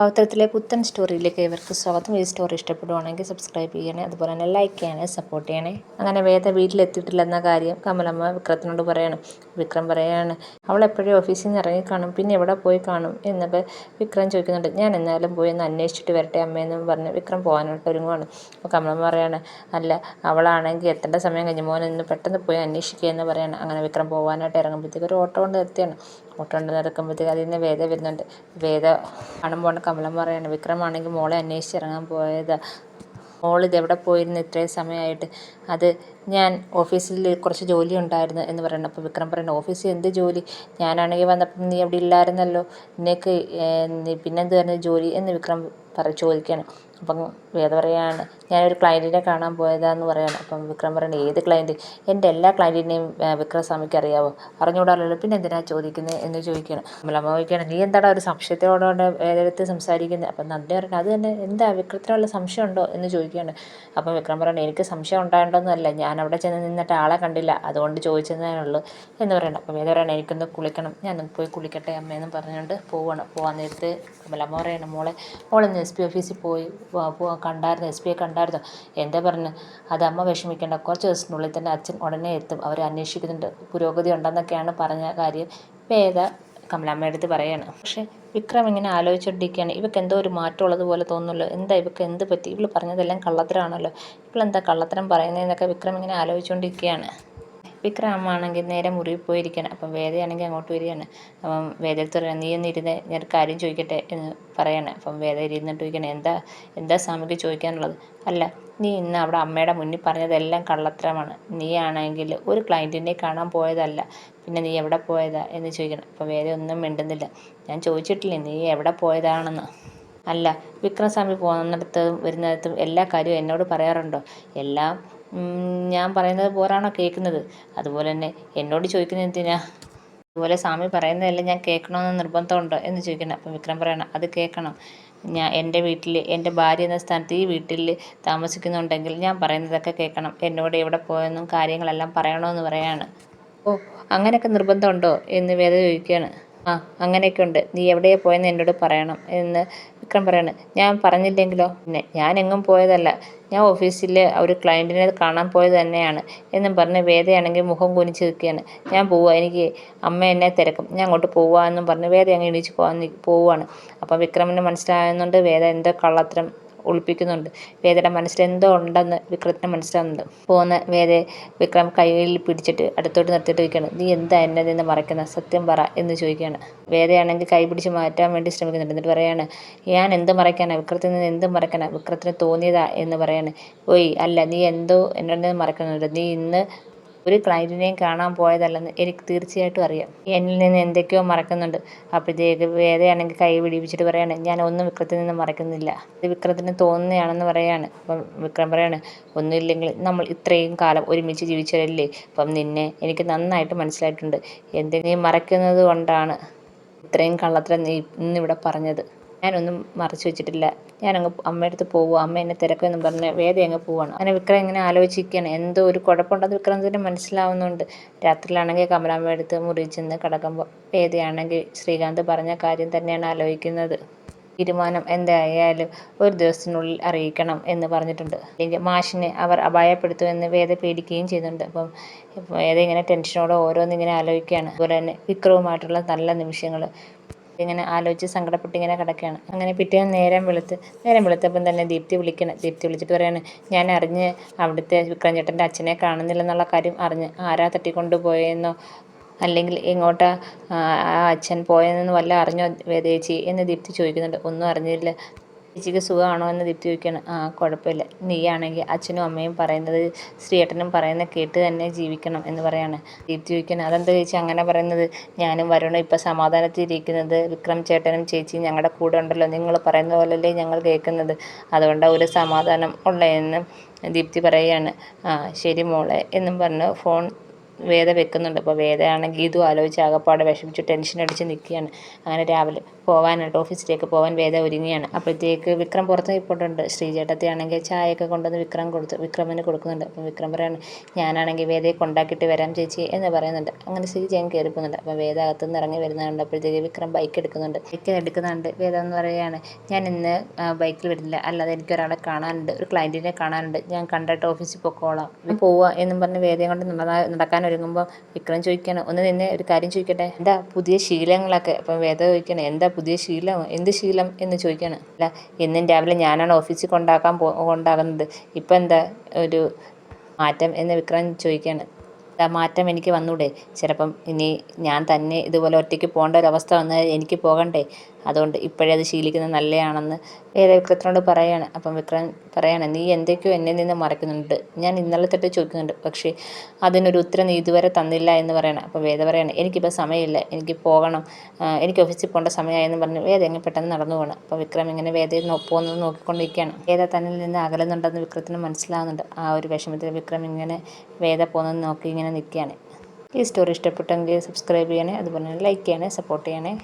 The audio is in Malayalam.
പൗത്രത്തിലെ പുത്തൻ സ്റ്റോറിയിലേക്ക് ഇവർക്ക് സ്വാഗതം. ഈ സ്റ്റോറി ഇഷ്ടപ്പെടുവാണെങ്കിൽ സബ്സ്ക്രൈബ് ചെയ്യണേ, അതുപോലെ തന്നെ ലൈക്ക് ചെയ്യണേ, സപ്പോർട്ട് ചെയ്യണേ. അങ്ങനെ വേദ വീട്ടിലെത്തിയിട്ടില്ലെന്ന കാര്യം കമലമ്മ വിക്രത്തിനോട് പറയാണ്. വിക്രം പറയാണ്, അവൾ എപ്പോഴും ഓഫീസിൽ നിന്ന് ഇറങ്ങിക്കാണും, പിന്നെ എവിടെ പോയി കാണും എന്നൊക്കെ വിക്രം ചോദിക്കുന്നുണ്ട്. ഞാൻ എന്നാലും പോയി ഒന്ന് അന്വേഷിച്ചിട്ട് വരട്ടെ അമ്മയെന്ന് പറഞ്ഞ് വിക്രം പോകാനായിട്ട് ഒരുങ്ങുവാണ്. അപ്പോൾ കമലമ്മ പറയാണ്, അല്ല അവളാണെങ്കിൽ എത്തേണ്ട സമയം കഴിഞ്ഞ് മോൻ ഇന്ന് പെട്ടെന്ന് പോയി അന്വേഷിക്കുക എന്ന് പറയാണ്. അങ്ങനെ വിക്രം പോകാനായിട്ട് ഇറങ്ങുമ്പോഴത്തേക്ക് ഒരു ഓട്ടോ കൊണ്ട് എത്തിയാണ്. ഓട്ടോ കൊണ്ട് നടക്കുമ്പോഴത്തേക്ക് അതിൽ നിന്ന് വേദ വരുന്നുണ്ട്. വേദ കാണുമ്പോൾ കമലം പറയാണ്, വിക്രമാണെങ്കിൽ മോളെ അന്വേഷിച്ചിറങ്ങാൻ പോയത്, മോളിതെവിടെ പോയിരുന്നു ഇത്രയും സമയമായിട്ട്? അത് ഞാൻ ഓഫീസിൽ കുറച്ച് ജോലി ഉണ്ടായിരുന്നു എന്ന് പറയണം. അപ്പോൾ വിക്രം പറയണം, ഓഫീസിൽ എന്ത് ജോലി? ഞാനാണെങ്കിൽ വന്നപ്പം നീ അവിടെ ഇല്ലായിരുന്നല്ലോ, നിനക്ക് പിന്നെന്ത് ജോലി എന്ന് വിക്രം ചോദിക്കുകയാണ്. അപ്പം വേദ പറയാണ്, ഞാനൊരു ക്ലയൻറ്റിനെ കാണാൻ പോയതാന്ന് പറയാണ്. അപ്പം വിക്രം പറയണം, ഏത് ക്ലയൻറ്റ്? എൻ്റെ എല്ലാ ക്ലയൻറ്റിനെയും വിക്രമസ്വാമിക്ക് അറിയാവോ? അറിഞ്ഞുകൂടാമല്ലോ, പിന്നെ എന്തിനാണ് ചോദിക്കുന്നത് എന്ന് ചോദിക്കുകയാണ്. കമലമ്മ ചോദിക്കുകയാണ്, നീ എന്താടാ ഒരു സംശയത്തോടെ വേദയെടുത്ത് സംസാരിക്കുന്നത്? അപ്പം നന്ദി പറയണം, അത് തന്നെ, എന്താ വിക്രത്തിനുള്ള സംശയം ഉണ്ടോ എന്ന് ചോദിക്കുകയാണ്. അപ്പം വിക്രം പറയണം, എനിക്ക് സംശയം ഉണ്ടാകേണ്ടതൊന്നുമല്ല, ഞാൻ അവിടെ ചെന്ന് നിന്നിട്ട് ആളെ കണ്ടില്ല, അതുകൊണ്ട് ചോദിച്ചതേ ഉള്ളൂ എന്ന് പറയണം. അപ്പം വേദ പറയണം, എനിക്കൊന്ന് കുളിക്കണം, ഞാനൊന്ന് പോയി കുളിക്കട്ടെ അമ്മയെന്നും പറഞ്ഞുകൊണ്ട് പോകാൻ നേരത്ത് കമലമ്മ പറയണം, മോളിന്ന് SP ഓഫീസിൽ പോയി കണ്ടായിരുന്നു, SP കണ്ടായിരുന്നു? എന്താ പറഞ്ഞു? അത് അമ്മ വിഷമിക്കേണ്ട, കുറച്ച് ദിവസത്തിനുള്ളിൽ തന്നെ അച്ഛൻ ഉടനെ എത്തും, അവർ അന്വേഷിക്കുന്നുണ്ട്, പുരോഗതി ഉണ്ടെന്നൊക്കെയാണ് പറഞ്ഞ കാര്യം വേദ കമലമ്മയുടെ അടുത്ത് പറയാണ്. പക്ഷേ വിക്രം ഇങ്ങനെ ആലോചിച്ചുകൊണ്ടിരിക്കുകയാണ്. ഇവൾക്ക് എന്തോ ഒരു മാറ്റം ഉള്ളതുപോലെ തോന്നുന്നല്ലോ, എന്താ ഇവൾക്ക് എന്ത് പറ്റി? ഇവൾ പറഞ്ഞതെല്ലാം കള്ളത്തരമാണല്ലോ, ഇവളെന്താ കള്ളത്തരം പറയുന്നതെന്നൊക്കെ വിക്രം ഇങ്ങനെ ആലോചിച്ചുകൊണ്ടിരിക്കുകയാണ്. വിക്രമാണെങ്കിൽ നേരെ മുറിയിൽ പോയിരിക്കുകയാണ്. അപ്പം വേദയാണെങ്കിൽ അങ്ങോട്ട് വരികയാണ്. അപ്പം വേദയെടുത്ത് പറയുന്നത്, നീ ഒന്ന് ഇരുന്ന് ഞാൻ കാര്യം ചോദിക്കട്ടെ എന്ന് പറയാണ്. അപ്പം വേദ ഇരുന്നിട്ട് ചോദിക്കണം, എന്താ സ്വാമിക്ക് ചോദിക്കാനുള്ളത്? അല്ല, നീ ഇന്ന് അവിടെ അമ്മയുടെ മുന്നിൽ പറഞ്ഞതെല്ലാം കള്ളത്തരമാണ്, നീ ആണെങ്കിൽ ഒരു ക്ലയൻറ്റിനെ കാണാൻ പോയതല്ല, പിന്നെ നീ എവിടെ പോയതാ എന്ന് ചോദിക്കണം. അപ്പോൾ വേദ ഒന്നും മിണ്ടുന്നില്ല. ഞാൻ ചോദിച്ചിട്ടില്ലേ നീ എവിടെ പോയതാണെന്ന്? അല്ല, വിക്രമസ്വാമി പോകുന്നിടത്തും വരുന്നിടത്തും എല്ലാ കാര്യവും എന്നോട് പറയാറുണ്ടോ? എല്ലാം ഞാൻ പറയുന്നത് പോലാണോ കേൾക്കുന്നത്? അതുപോലെ തന്നെ എന്നോട് ചോദിക്കുന്നത് എന്തിനാ? അതുപോലെ സ്വാമി പറയുന്നതെല്ലാം ഞാൻ കേൾക്കണമെന്ന് നിർബന്ധമുണ്ടോ എന്ന് ചോദിക്കണം. അപ്പം വിക്രം പറയണം, അത് കേൾക്കണം. എൻ്റെ വീട്ടിൽ എൻ്റെ ഭാര്യ എന്ന സ്ഥാനത്ത് ഈ വീട്ടിൽ താമസിക്കുന്നുണ്ടെങ്കിൽ ഞാൻ പറയുന്നതൊക്കെ കേൾക്കണം, എന്നോട് എവിടെ പോയെന്നും കാര്യങ്ങളെല്ലാം പറയണമെന്ന് പറയാണ്. ഓ, അങ്ങനെയൊക്കെ നിർബന്ധമുണ്ടോ എന്ന് വേദ ചോദിക്കുകയാണ്. ആ, അങ്ങനെയൊക്കെ ഉണ്ട്, നീ എവിടെയാണ് പോയെന്ന് എന്നോട് പറയണം എന്ന് വിക്രം പറയാണ്. ഞാൻ പറഞ്ഞില്ലെങ്കിലോ? പിന്നെ ഞാൻ എങ്ങും പോയതല്ല, ഞാൻ ഓഫീസിൽ ഒരു ക്ലയൻറ്റിനെ കാണാൻ പോയത് തന്നെയാണ് എന്നും പറഞ്ഞ് വേദയാണെങ്കിൽ മുഖം കുനിച്ച് നിൽക്കുകയാണ്. ഞാൻ പോവുക, എനിക്ക് അമ്മ എന്നെ തിരക്കും, ഞാൻ അങ്ങോട്ട് പോവുക എന്നും പറഞ്ഞ് വേദ അങ്ങ് എണീച്ച് പോവുകയാണ്. അപ്പം വിക്രമിന് മനസ്സിലാകുന്നുണ്ട് വേദ എന്തോ കള്ളത്തരം ഒളിപ്പിക്കുന്നുണ്ട്, വേദയുടെ മനസ്സിലെന്തോ ഉണ്ടെന്ന് വിക്രത്തിന് മനസ്സിലാവുന്നുണ്ട്. പോകുന്ന വേദയെ വിക്രം കയ്യിൽ പിടിച്ചിട്ട് അടുത്തോട്ട് നിർത്തിയിട്ട് ചോദിക്കുകയാണ്, നീ എന്താ എന്നെ നിന്ന് മറയ്ക്കുന്നത്, സത്യം പറ എന്ന് ചോദിക്കുകയാണ്. വേദയാണെങ്കിൽ കൈ പിടിച്ച് മാറ്റാൻ വേണ്ടി ശ്രമിക്കുന്നുണ്ട്. എന്നിട്ട് പറയാണ്, ഞാൻ എന്ത് മറയ്ക്കാനാ, വിക്രത്തിൽ നിന്ന് എന്ത് മറയ്ക്കാനാ, വിക്രത്തിന് തോന്നിയതാ എന്ന് പറയാണ്. ഓയ് അല്ല, നീ എന്തോ എന്നോട് നിന്ന് മറക്കുന്നുണ്ട്, നീ ഇന്ന് ഒരു ക്ലയൻറ്റിനെയും കാണാൻ പോയതല്ലെന്ന് എനിക്ക് തീർച്ചയായിട്ടും അറിയാം, എന്നിൽ നിന്ന് എന്തൊക്കെയോ മറക്കുന്നുണ്ട്. അപ്പോഴത്തേക്ക് വേദയാണെങ്കിൽ കൈ പിടിപ്പിച്ചിട്ട് പറയാണ്, ഞാൻ ഒന്നും വിക്രത്തിൽ നിന്ന് മറക്കുന്നില്ല, ഇത് വിക്രത്തിന് തോന്നുന്നതാണെന്ന് പറയാണ്. അപ്പം വിക്രം പറയാണ്, ഒന്നുമില്ലെങ്കിൽ നമ്മൾ ഇത്രയും കാലം ഒരുമിച്ച് ജീവിച്ചവരല്ലേ, അപ്പം നിന്നെ എനിക്ക് നന്നായിട്ട് മനസ്സിലായിട്ടുണ്ട്, നീ മറയ്ക്കുന്നത് കൊണ്ടാണ് ഇത്രയും കള്ളത്തരം നീ ഇന്നിവിടെ പറഞ്ഞത്. ഞാനൊന്നും മറച്ചു വെച്ചിട്ടില്ല, ഞാനങ്ങ് അമ്മയുടെ അടുത്ത് പോവുക, അമ്മ എന്നെ തിരക്കുമെന്നും പറഞ്ഞ് വേദ അങ്ങ് പോവാണ്. അങ്ങനെ വിക്രം ഇങ്ങനെ ആലോചിക്കുകയാണ്, എന്തോ ഒരു കുഴപ്പമുണ്ടെന്ന് വിക്രമത്തിന് മനസ്സിലാവുന്നുണ്ട്. രാത്രിയിലാണെങ്കിൽ കമലാമ്മയുടെ അടുത്ത് മുറിയിൽ ചെന്ന് കിടക്കുമ്പോൾ വേദയാണെങ്കിൽ ശ്രീകാന്ത് പറഞ്ഞ കാര്യം തന്നെയാണ് ആലോചിക്കുന്നത്. തീരുമാനം എന്തായാലും ഒരു ദിവസത്തിനുള്ളിൽ അറിയിക്കണം എന്ന് പറഞ്ഞിട്ടുണ്ട്, അല്ലെങ്കിൽ മാഷിനെ അവർ അപായപ്പെടുത്തുമെന്ന് വേദ പേടിക്കുകയും ചെയ്യുന്നുണ്ട്. അപ്പം വേദ ഇങ്ങനെ ടെൻഷനോടെ ഓരോന്നിങ്ങനെ ആലോചിക്കുകയാണ്. അതുപോലെ തന്നെ വിക്രവുമായിട്ടുള്ള നല്ല നിമിഷങ്ങൾ ഇങ്ങനെ ആലോചിച്ച് സങ്കടപ്പെട്ട് ഇങ്ങനെ കിടക്കുകയാണ്. അങ്ങനെ പിറ്റേന്ന് നേരം വെളുത്തപ്പം തന്നെ ദീപ്തി വിളിച്ചിട്ട് പറയാണ്, ഞാൻ അറിഞ്ഞ് അവിടുത്തെ വിക്രം ചേട്ടൻ്റെ അച്ഛനെ കാണുന്നില്ലെന്നുള്ള കാര്യം അറിഞ്ഞ്, ആരാ തട്ടിക്കൊണ്ട് പോയെന്നോ അല്ലെങ്കിൽ എങ്ങോട്ടാ ആ അച്ഛൻ പോയതെന്ന് വല്ല അറിഞ്ഞോ വേദേച്ചി എന്ന് ദീപ്തി ചോദിക്കുന്നുണ്ട്. ഒന്നും അറിഞ്ഞില്ല, ചേച്ചിക്ക് സുഖമാണോ എന്ന് ദീപ്തി ചോദിക്കുകയാണ്. ആ, കുഴപ്പമില്ല, നീയാണെങ്കിൽ അച്ഛനും അമ്മയും പറയുന്നത് ശ്രീയേട്ടനും പറയുന്നത് കേട്ട് തന്നെ ജീവിക്കണം എന്ന് പറയാണ്. ദീപ്തി ചോദിക്കുകയാണ്, അതെന്താ ചേച്ചി അങ്ങനെ പറയുന്നത്? ഞാനും വരുണും ഇപ്പം സമാധാനത്തിൽ ഇരിക്കുന്നത്, വിക്രം ചേട്ടനും ചേച്ചിയും ഞങ്ങളുടെ കൂടെ ഉണ്ടല്ലോ, നിങ്ങൾ പറയുന്ന പോലല്ലേ ഞങ്ങൾ കേൾക്കുന്നത്, അതുകൊണ്ടാണ് ഒരു സമാധാനം ഉള്ളതെന്ന് ദീപ്തി പറയുകയാണ്. ആ, ശരി മോളെ എന്നും പറഞ്ഞ് ഫോൺ വേദ വെക്കുന്നുണ്ട്. അപ്പോൾ വേദയാണെങ്കിൽ ഇതും ആലോചിച്ച് ആകപ്പാടെ വിഷമിച്ച് ടെൻഷൻ അടിച്ച് നിൽക്കുകയാണ്. അങ്ങനെ രാവിലെ പോകാനായിട്ട് ഓഫീസിലേക്ക് പോകാൻ വേദ ഒരുങ്ങിയാണ്. അപ്പോഴത്തേക്ക് വിക്രം പുറത്ത് നിൽപ്പുണ്ട്. ശ്രീചേട്ടത്തി ആണെങ്കിൽ ചായയൊക്കെ കൊണ്ടുവന്ന് വിക്രമിന് കൊടുക്കുന്നുണ്ട്. അപ്പം വിക്രം പറയാണ്, ഞാനാണെങ്കിൽ വേദയെ കൊണ്ടാക്കിയിട്ട് വരാം ചേച്ചി എന്ന് പറയുന്നുണ്ട്. അങ്ങനെ ശ്രീജയൻ കയറി പോകുന്നുണ്ട്. അപ്പം വേദ അകത്തുനിന്ന് ഇറങ്ങി വരുന്നത് കണ്ടപ്പോഴത്തേക്ക് വിക്രം ബൈക്ക് എടുക്കുന്നുണ്ട്. വേദ എന്ന് പറയുകയാണ്, ഞാൻ ഇന്ന് ബൈക്കിൽ വരുന്നില്ല, അല്ലാതെ എനിക്കൊരാളെ കാണാനുണ്ട്, ഒരു ക്ലയൻറ്റിനെ കാണാനുണ്ട്, ഞാൻ കണ്ടിട്ട് ഓഫീസിൽ പൊക്കോളാം പോവുക എന്നും പറഞ്ഞ് വേദയും കൊണ്ട് നടക്കാൻ ഒരുങ്ങുമ്പോൾ വിക്രം ചോദിക്കുകയാണ്, ഒന്ന് നിന്നെ ഒരു കാര്യം ചോദിക്കട്ടെ, എന്താ പുതിയ ശീലങ്ങളൊക്കെ? അപ്പം വേദ ചോദിക്കണം, എന്താ പുതിയ ശീലം, എന്ത് ശീലം എന്ന് ചോദിക്കുകയാണ്. അല്ല, എന്നും രാവിലെ ഞാനാണ് ഓഫീസിൽ കൊണ്ടാകുന്നത്, ഇപ്പം എന്താ ഒരു മാറ്റം എന്ന് വിക്രം ചോദിക്കുകയാണ്. ആ മാറ്റം എനിക്ക് വന്നൂടെ? ചിലപ്പം ഇനി ഞാൻ തന്നെ ഇതുപോലെ ഒറ്റയ്ക്ക് പോകേണ്ട ഒരവസ്ഥ വന്നാൽ എനിക്ക് പോകണ്ടേ? അതുകൊണ്ട് ഇപ്പോഴേ അത് ശീലിക്കുന്നത് നല്ലതാണെന്ന് വിക്രത്തിനോട് പറയാണ്. അപ്പം വിക്രം പറയാണ്, നീ എന്തൊക്കെയോ എന്നിൽ നിന്ന് മറക്കുന്നുണ്ട്, ഞാൻ ഇന്നലെ തൊട്ട് ചോദിക്കുന്നുണ്ട്, പക്ഷേ അതിനൊരു ഉത്തരം നീ ഇതുവരെ തന്നില്ല എന്ന് പറയണം. അപ്പോൾ വേദ പറയാണ്, എനിക്കിപ്പോൾ സമയമില്ല, എനിക്ക് പോകണം, എനിക്ക് ഓഫീസിൽ പോകേണ്ട സമയമായെന്ന് പറഞ്ഞ് വേദ എങ്ങനെ പെട്ടെന്ന് നടന്നു പോകണം. അപ്പോൾ വിക്രം ഇങ്ങനെ വേദയെ പോകുന്നത് നോക്കിക്കൊണ്ടിരിക്കുകയാണ്. വേദ തന്നിൽ നിന്ന് അകലുന്നുണ്ടെന്ന് വിക്രത്തിന് മനസ്സിലാവുന്നുണ്ട്. ആ ഒരു വിഷമത്തിൽ വിക്രം ഇങ്ങനെ വേദ പോകുന്നത് നോക്കി ഇങ്ങനെ നിൽക്കുകയാണ്. ഈ സ്റ്റോറി ഇഷ്ടപ്പെട്ടെങ്കിൽ സബ്സ്ക്രൈബ് ചെയ്യണേ, അതുപോലെ ലൈക്ക് ചെയ്യണേ, സപ്പോർട്ട് ചെയ്യണേ.